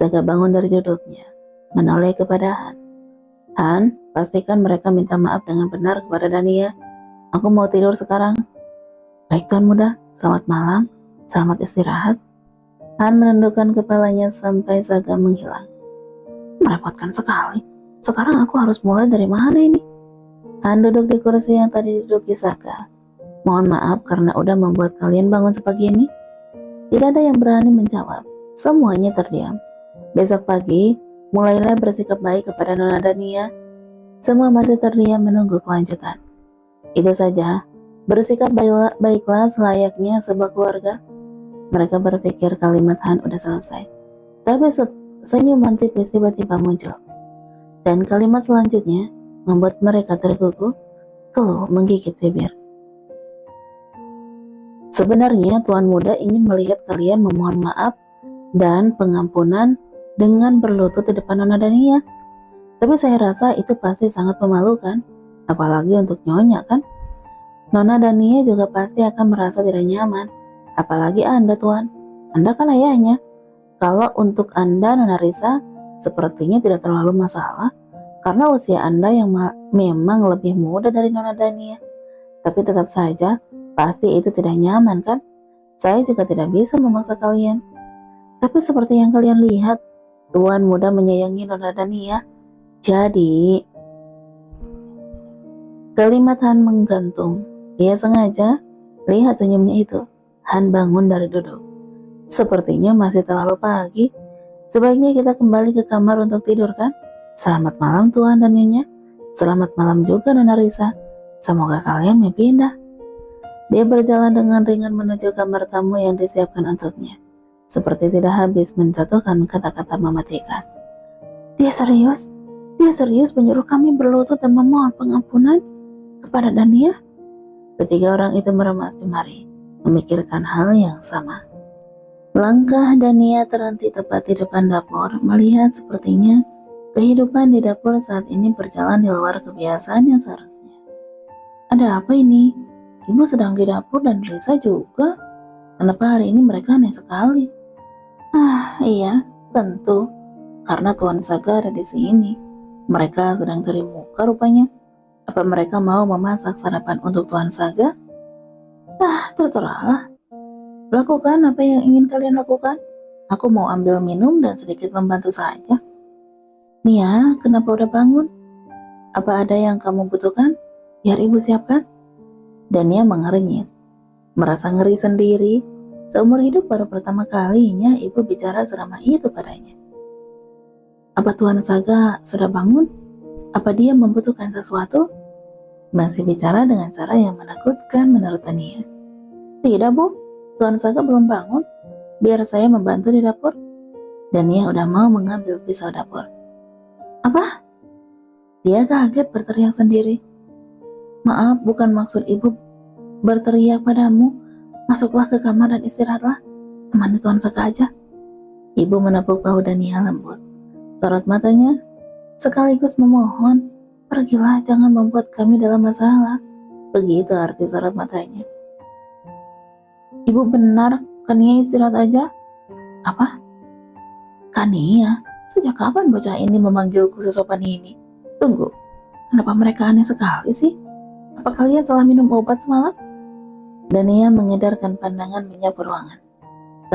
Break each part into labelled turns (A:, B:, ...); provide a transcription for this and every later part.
A: Saga bangun dari duduknya, menoleh kepada Han. Han, pastikan mereka minta maaf dengan benar kepada Dania. Aku mau tidur sekarang. Baik Tuan Muda, selamat malam, selamat istirahat. Han menundukkan kepalanya sampai Saga menghilang. Merepotkan sekali. Sekarang aku harus mulai dari mana ini? Han duduk di kursi yang tadi diduduki Saga. Mohon maaf karena udah membuat kalian bangun sepagi ini. Tidak ada yang berani menjawab. Semuanya terdiam. Besok pagi, mulailah bersikap baik kepada Nona Dania. Semua masih terdiam menunggu kelanjutan. Itu saja. Bersikap baiklah selayaknya sebuah keluarga. Mereka berpikir kalimat Han udah selesai. Tapi senyuman tipis tiba-tiba muncul. Dan kalimat selanjutnya membuat mereka tergugup, keluh menggigit bibir. Sebenarnya Tuan Muda ingin melihat kalian memohon maaf dan pengampunan dengan berlutut di depan Nona Dania. Tapi saya rasa itu pasti sangat memalukan, apalagi untuk Nyonya kan? Nona Dania juga pasti akan merasa tidak nyaman, apalagi Anda Tuan. Anda kan ayahnya. Kalau untuk Anda Nona Risa, sepertinya tidak terlalu masalah, karena usia Anda yang memang lebih muda dari Nona Dania. Tapi tetap saja, pasti itu tidak nyaman kan? Saya juga tidak bisa memaksa kalian. Tapi seperti yang kalian lihat, Tuan Muda menyayangi Nona Dania. Jadi, kalimat Han menggantung. Dia sengaja, lihat senyumnya itu. Han bangun dari duduk. Sepertinya masih terlalu pagi. Sebaiknya kita kembali ke kamar untuk tidur kan? Selamat malam Tuan dan Nyonya. Selamat malam juga Nona Risa. Semoga kalian mimpi indah. Dia berjalan dengan ringan menuju kamar tamu yang disiapkan untuknya. Seperti tidak habis menjatuhkan kata-kata mematikan. Dia serius menyuruh kami berlutut dan memohon pengampunan kepada Dania. Ketiga orang itu meremas jemari, memikirkan hal yang sama. Langkah Dania terhenti tepat di depan dapur, melihat sepertinya kehidupan di dapur saat ini berjalan di luar kebiasaan yang seharusnya. Ada apa ini? Ibu sedang di dapur dan Risa juga. Kenapa hari ini mereka aneh sekali? Iya, tentu. Karena Tuan Saga ada di sini. Mereka sedang cari muka rupanya. Apa mereka mau memasak sarapan untuk Tuan Saga? Terserahlah. Lakukan apa yang ingin kalian lakukan. Aku mau ambil minum dan sedikit membantu saja. Nia, kenapa udah bangun? Apa ada yang kamu butuhkan? Biar ibu siapkan. Dan Nia mengernyit. Merasa ngeri sendiri. Seumur hidup baru pertama kalinya ibu bicara seramah itu padanya. Apa Tuan Saga sudah bangun? Apa dia membutuhkan sesuatu? Masih bicara dengan cara yang menakutkan menurut Nia. Tidak Bu, Tuan Saga belum bangun. Biar saya membantu di dapur. Dan Nia udah mau mengambil pisau dapur. Apa? Dia kaget berteriak sendiri. Maaf, bukan maksud ibu berteriak padamu. Masuklah ke kamar dan istirahatlah. Temani Tuan Saga aja. Ibu menepuk bahu Dania lembut. Sorot matanya sekaligus memohon, pergilah, jangan membuat kami dalam masalah. Begitu arti sorot matanya. Ibu benar, Kania istirahat aja. Apa? Kania? Sejak kapan bocah ini memanggilku sesopan ini? Tunggu, kenapa mereka aneh sekali sih? Apa kalian salah minum obat semalam? Dania mengedarkan pandangan menyapu ruangan.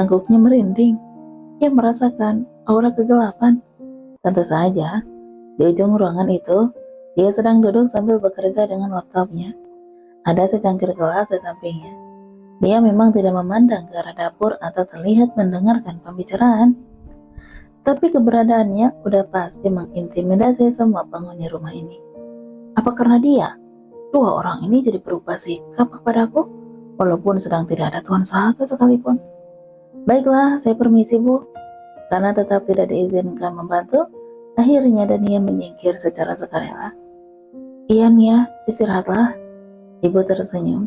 A: Tengkuknya merinding. Ia merasakan aura kegelapan. Tentu saja, di ujung ruangan itu, dia sedang duduk sambil bekerja dengan laptopnya. Ada secangkir gelas di sampingnya. Dia memang tidak memandang ke arah dapur atau terlihat mendengarkan pembicaraan. Tapi keberadaannya udah pasti mengintimidasi semua penghuni rumah ini. Apa karena dia? Dua orang ini jadi berubah sikap kepadaku, walaupun sedang tidak ada Tuan Saga sekalipun. Baiklah, saya permisi Bu. Karena tetap tidak diizinkan membantu, akhirnya Dania menyingkir secara sukarela. Iya Nia, istirahatlah. Ibu tersenyum.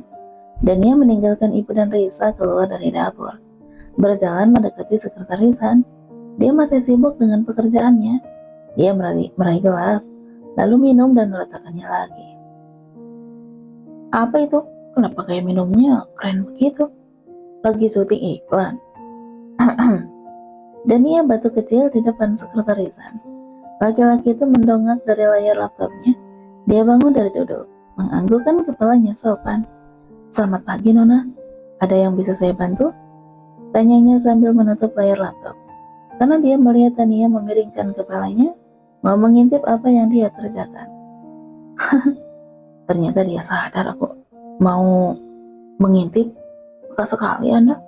A: Dania meninggalkan ibu dan Risa keluar dari dapur. Berjalan mendekati sekretarisan. Dia masih sibuk dengan pekerjaannya. Dia meraih gelas, lalu minum dan meletakkannya lagi. Apa itu? Kenapa kayak minumnya keren begitu? Lagi syuting iklan. Dan ia batu kecil di depan sekretarisan. Laki-laki itu mendongak dari layar laptopnya. Dia bangun dari duduk, menganggukkan kepalanya sopan. Selamat pagi, Nona. Ada yang bisa saya bantu? Tanyanya sambil menutup layar laptop. Karena dia melihat Tania memiringkan kepalanya, mau mengintip apa yang dia kerjakan. Ternyata dia sadar aku mau mengintip. Maka sekali Anda.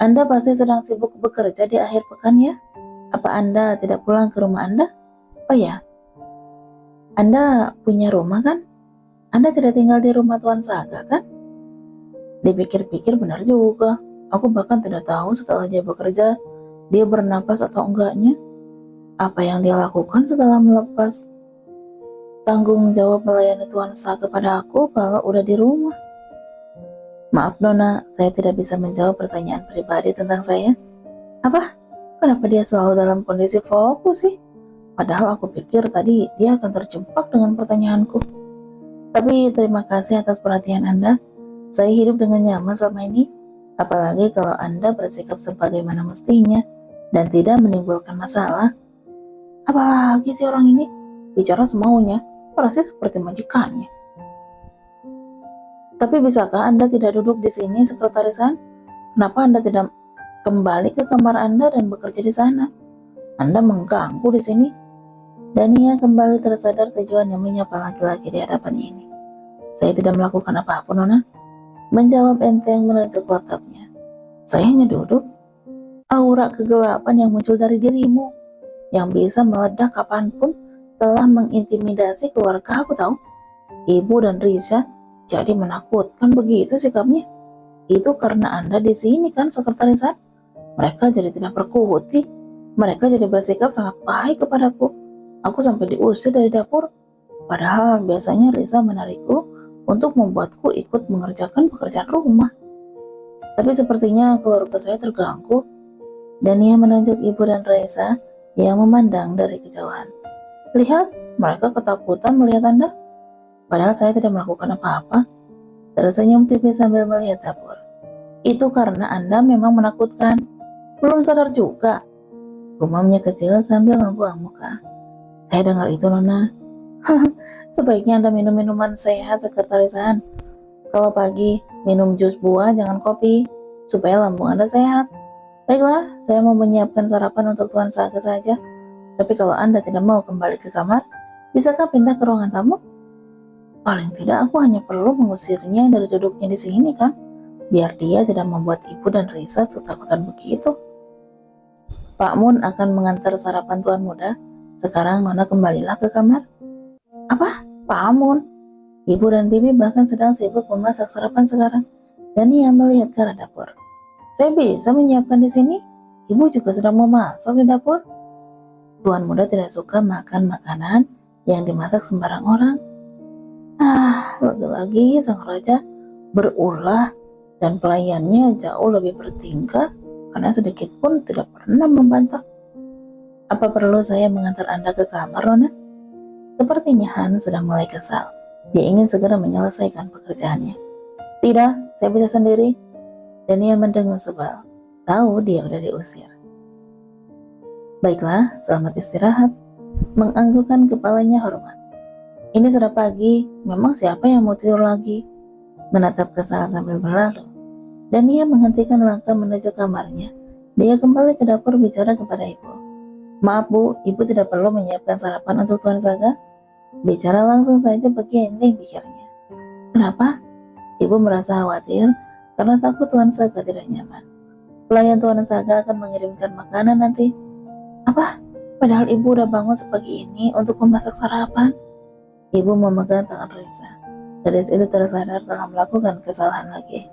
A: Anda pasti sedang sibuk bekerja di akhir pekan ya? Apa Anda tidak pulang ke rumah Anda? Oh ya, Anda punya rumah kan? Anda tidak tinggal di rumah Tuan Saga kan? Dipikir-pikir benar juga. Aku bahkan tidak tahu setelah dia bekerja, dia bernapas atau enggaknya. Apa yang dia lakukan setelah melepas tanggung jawab melayani Tuan Saga kepada aku kalau udah di rumah? Maaf Nona, saya tidak bisa menjawab pertanyaan pribadi tentang saya. Apa? Kenapa dia selalu dalam kondisi fokus sih? Padahal aku pikir tadi dia akan terjebak dengan pertanyaanku. Tapi terima kasih atas perhatian Anda. Saya hidup dengan nyaman selama ini. Apalagi kalau Anda bersikap sebagaimana mestinya dan tidak menimbulkan masalah. Apalagi sih orang ini? Bicara semaunya, persis seperti majikannya. Tapi bisakah Anda tidak duduk di sini, sekretarisan? Kenapa Anda tidak kembali ke kamar Anda dan bekerja di sana? Anda mengganggu di sini. Dan ia kembali tersadar tujuannya menyapa laki-laki di hadapannya ini. Saya tidak melakukan apapun, Nona. Menjawab enteng menunjuk laptopnya. Saya hanya duduk. Aura kegelapan yang muncul dari dirimu, yang bisa meledak kapanpun, telah mengintimidasi keluarga aku tahu. Ibu dan Risha jadi menakutkan begitu sikapnya. Itu karena Anda di sini kan, sekretarisan. Mereka jadi tidak berkutik. Mereka jadi bersikap sangat baik kepadaku. Aku sampai diusir dari dapur. Padahal biasanya Risa menarikku untuk membuatku ikut mengerjakan pekerjaan rumah. Tapi sepertinya keluarga saya terganggu. Dan ia menunjuk ibu dan Risa yang memandang dari kejauhan. Lihat, mereka ketakutan melihat Anda. Padahal saya tidak melakukan apa-apa. Tersenyum tipis sambil melihat dapur. Itu karena Anda memang menakutkan. Belum sadar juga. Gumamnya kecil sambil membuang muka. Saya dengar itu, Nona. Sebaiknya Anda minum minuman sehat, sekretarisan. Kalau pagi, minum jus buah, jangan kopi, supaya lambung Anda sehat. Baiklah, saya mau menyiapkan sarapan untuk Tuan Saga saja. Tapi kalau Anda tidak mau kembali ke kamar, bisakah pindah ke ruangan tamu? Paling tidak aku hanya perlu mengusirnya dari duduknya di sini kan, biar dia tidak membuat ibu dan Risa ketakutan begitu. Pak Mun akan mengantar sarapan Tuan Muda. Sekarang Nona kembalilah ke kamar. Apa? Pak Mun? Ibu dan Bibi bahkan sedang sibuk memasak sarapan sekarang. Dan ia melihat ke arah dapur. Saya bisa menyiapkan di sini. Ibu juga sedang memasak di dapur. Tuan Muda tidak suka makan makanan yang dimasak sembarang orang. Lagi-lagi sang raja berulah dan pelayannya jauh lebih bertingkah karena sedikit pun tidak pernah membantah. Apa perlu saya mengantar Anda ke kamar, Nona? Sepertinya Han sudah mulai kesal. Dia ingin segera menyelesaikan pekerjaannya. Tidak, saya bisa sendiri. Dan ia mendengus sebal. Tahu dia udah diusir. Baiklah, selamat istirahat. Menganggukkan kepalanya hormat. Ini sudah pagi, memang siapa yang mau tidur lagi? Menatap kesal sambil berlalu. Dan ia menghentikan langkah menuju kamarnya. Dia kembali ke dapur bicara kepada ibu. Maaf Bu, ibu tidak perlu menyiapkan sarapan untuk Tuan Saga. Bicara langsung saja begini pikirnya. Kenapa? Ibu merasa khawatir karena takut Tuan Saga tidak nyaman. Pelayan Tuan Saga akan mengirimkan makanan nanti. Apa? Padahal ibu udah bangun sepagi ini untuk memasak sarapan. Ibu memegang tangan Risa. Gadis itu tersadar telah melakukan kesalahan lagi.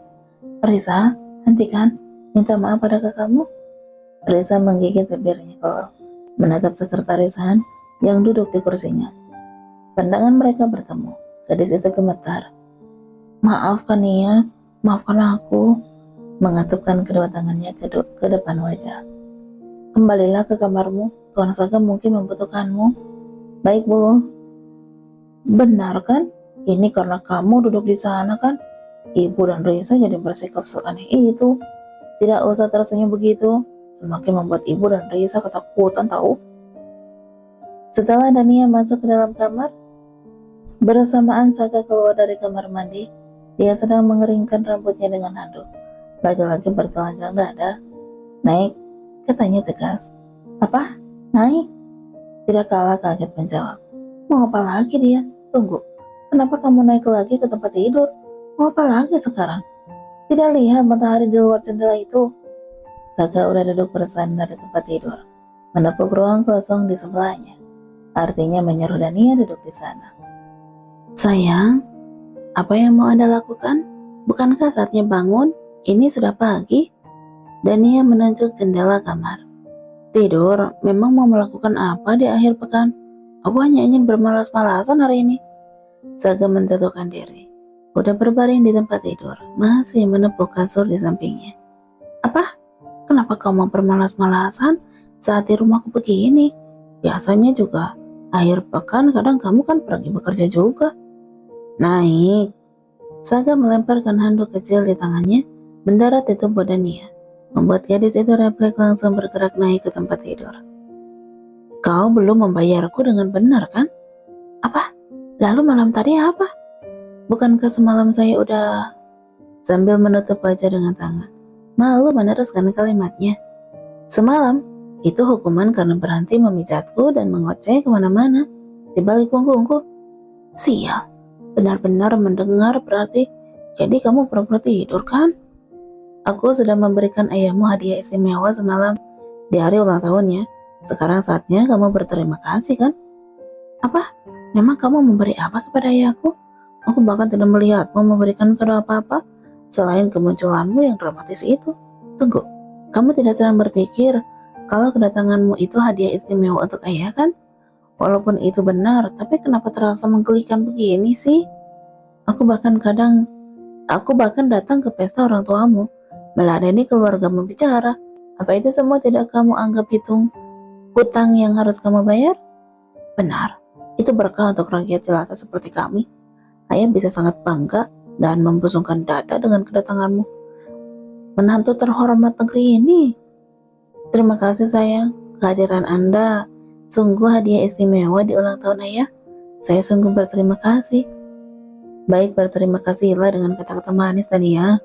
A: Risa, hentikan. Minta maaf pada kakakmu. Risa menggigit bibirnya kalau menatap sekretaris Han yang duduk di kursinya. Pandangan mereka bertemu. Gadis itu gemetar. Maafkan Nia, maafkan aku. Mengatupkan kedua tangannya ke depan wajah. Kembalilah ke kamarmu. Tuan Saga mungkin membutuhkanmu. Baik Bu. Benar kan? Ini karena kamu duduk di sana kan? Ibu dan Risa jadi bersikap seaneh itu. Tidak usah tersenyum begitu. semakin membuat ibu dan Raisa ketakutan tahu. Setelah Dania masuk ke dalam kamar, bersamaan Saga keluar dari kamar mandi, dia sedang mengeringkan rambutnya dengan handuk. Laki-laki bertelanjang dada. Naik, katanya tegas. Apa? Naik? Tidak kalah kaget menjawab. Mau apa lagi dia? Tunggu, kenapa kamu naik lagi ke tempat tidur? Mau apa lagi sekarang? Tidak lihat matahari di luar jendela itu? Saga udah duduk bersandar di tempat tidur, menepuk ruang kosong di sebelahnya. Artinya menyuruh Dania duduk di sana. Sayang, apa yang mau Anda lakukan? Bukankah saatnya bangun? Ini sudah pagi. Dania menunjuk jendela kamar. Tidur, memang mau melakukan apa di akhir pekan? Aku hanya ingin bermalas-malasan hari ini. Saga menjatuhkan diri. Udah berbaring di tempat tidur, masih menepuk kasur di sampingnya. Apa? Kenapa kau mau bermalas-malasan saat di rumahku begini? Biasanya juga akhir pekan kadang kamu kan pergi bekerja juga. Naik. Saga melemparkan handuk kecil di tangannya, mendarat di tubuh Dania, membuat gadis itu refleks langsung bergerak naik ke tempat tidur. Kau belum membayarku dengan benar kan? Apa? Lalu malam tadi apa? Bukankah semalam saya udah... Sambil menutup wajah dengan tangan, malu meneruskan kalimatnya. Semalam, itu hukuman karena berhenti memijatku dan mengoceh kemana-mana di balik punggungku. Sial. Benar-benar mendengar berarti, jadi kamu pura-pura tidur kan? Aku sudah memberikan ayahmu hadiah istimewa semalam di hari ulang tahunnya. Sekarang saatnya kamu berterima kasih kan? Apa? Memang kamu memberi apa kepada ayahku? Aku bahkan tidak melihatmu memberikan kado apa-apa selain kemunculanmu yang dramatis itu. Tunggu, kamu tidak sedang berpikir kalau kedatanganmu itu hadiah istimewa untuk ayah kan? Walaupun itu benar, tapi kenapa terasa menggelikan begini sih? Aku bahkan datang ke pesta orang tuamu, meladeni keluargamu bicara. Apa itu semua tidak kamu anggap hutang yang harus kamu bayar? Benar, itu berkah untuk rakyat jelata seperti kami. Ayah bisa sangat bangga dan membusungkan dada dengan kedatanganmu. Menantu terhormat negeri ini. Terima kasih sayang, kehadiran Anda sungguh hadiah istimewa di ulang tahun ayah. Saya sungguh berterima kasih. Baik, berterima kasihlah dengan kata-kata manis Dania.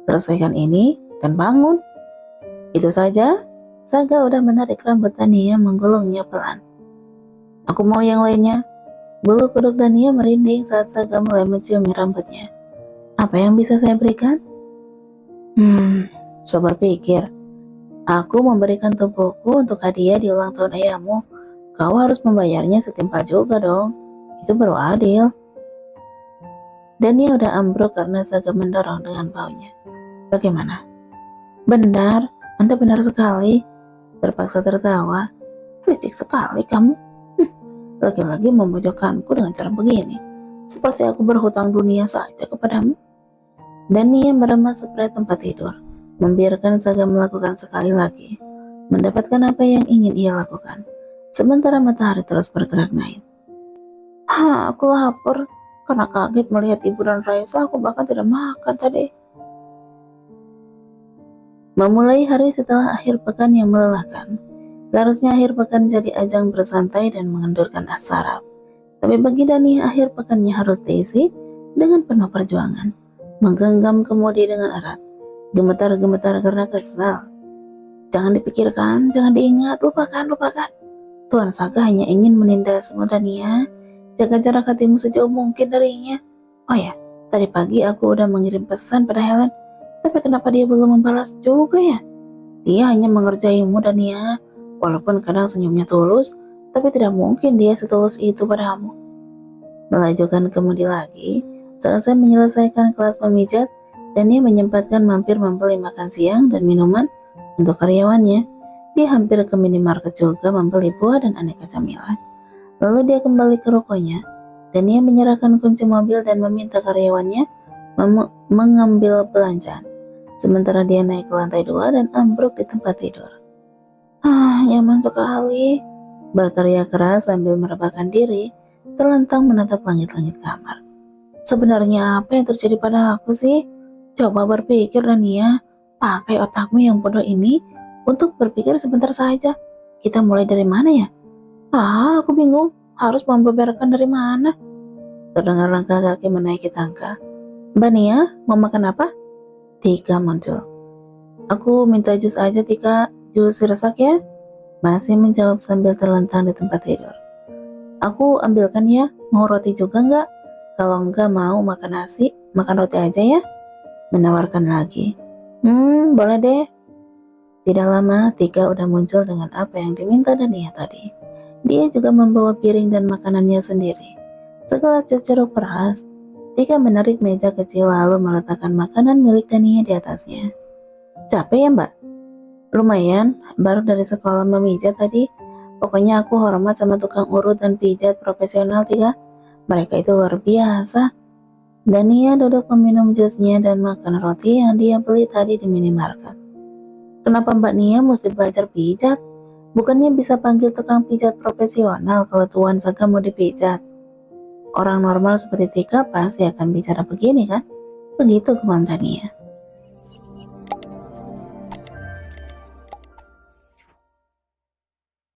A: Selesaikan ini dan bangun. Itu saja. Saga udah menarik rambut Dania menggulungnya pelan. Aku mau yang lainnya. Bulu kuduk Dania merinding saat Saga mulai menciumi rambutnya. Apa yang bisa saya berikan? Coba berpikir. Aku memberikan tubuhku untuk hadiah di ulang tahun ayahmu. Kau harus membayarnya setimpal juga dong. Itu baru adil. Dania udah ambruk karena Saga mendorong dengan baunya. Bagaimana? Benar, Anda benar sekali. Terpaksa tertawa. Licik sekali kamu. Lagi-lagi memojokkanku dengan cara begini. Seperti aku berhutang dunia saja kepadamu. Dania meremas spray tempat tidur, membiarkan Saga melakukan sekali lagi, mendapatkan apa yang ingin ia lakukan. Sementara matahari terus bergerak naik. Aku lapar. Karena kaget melihat ibu dan Raisa, aku bahkan tidak makan tadi. Memulai hari setelah akhir pekan yang melelahkan. Seharusnya akhir pekan jadi ajang bersantai dan mengendurkan saraf. Tapi bagi Dania, akhir pekannya harus diisi dengan penuh perjuangan. Menggenggam kemudi dengan erat. Gemetar-gemetar karena kesal. Jangan dipikirkan, jangan diingat, lupakan. Tuan Saga hanya ingin menindasmu Dania. Jaga jarak hatimu sejauh mungkin darinya. Oh ya, tadi pagi aku udah mengirim pesan pada Helen. Tapi kenapa dia belum membalas juga ya? Dia hanya mengerjaimu Dania. Walaupun kadang senyumnya tulus, tapi tidak mungkin dia setulus itu padamu. Melajukan kemudi lagi, selesai menyelesaikan kelas pemijat, Dania menyempatkan mampir membeli makan siang dan minuman untuk karyawannya. Dia hampir ke minimarket juga membeli buah dan aneka camilan. Lalu dia kembali ke rukonya, dan dia menyerahkan kunci mobil dan meminta karyawannya mengambil belanjaan. Sementara dia naik ke lantai 2 dan ambruk di tempat tidur. Nyaman sekali, berteriak keras sambil merebahkan diri, terlentang menatap langit-langit kamar. Sebenarnya apa yang terjadi pada aku sih? Coba berpikir Dania, pakai otakmu yang bodoh ini. untuk berpikir sebentar saja. Kita mulai dari mana ya? Aku bingung. Harus membeberkan dari mana? Terdengar langkah kaki menaiki tangga. Mbak Nia, mau makan apa? Tika muncul. Aku minta jus aja, Tika. Jus sirsak ya? Masih menjawab sambil terlentang di tempat tidur. Aku ambilkan ya. Mau roti juga nggak? Kalau nggak mau makan nasi, makan roti aja ya. Menawarkan lagi. Boleh deh. Tidak lama, Tika udah muncul dengan apa yang diminta Dania tadi. Dia juga membawa piring dan makanannya sendiri. Segelas jus jeruk peras. Tika menarik meja kecil lalu meletakkan makanan milik Dania di atasnya. Capek ya, Mbak? Lumayan, baru dari sekolah memijat tadi. Pokoknya aku hormat sama tukang urut dan pijat profesional, Tika. Mereka itu luar biasa. Dania duduk meminum jusnya dan makan roti yang dia beli tadi di minimarket. Kenapa Mbak Nia mesti belajar pijat? Bukannya bisa panggil tukang pijat profesional kalau Tuan Saga mau dipijat? Orang normal seperti Tika pasti akan bicara begini kan? Begitu kemam Dania.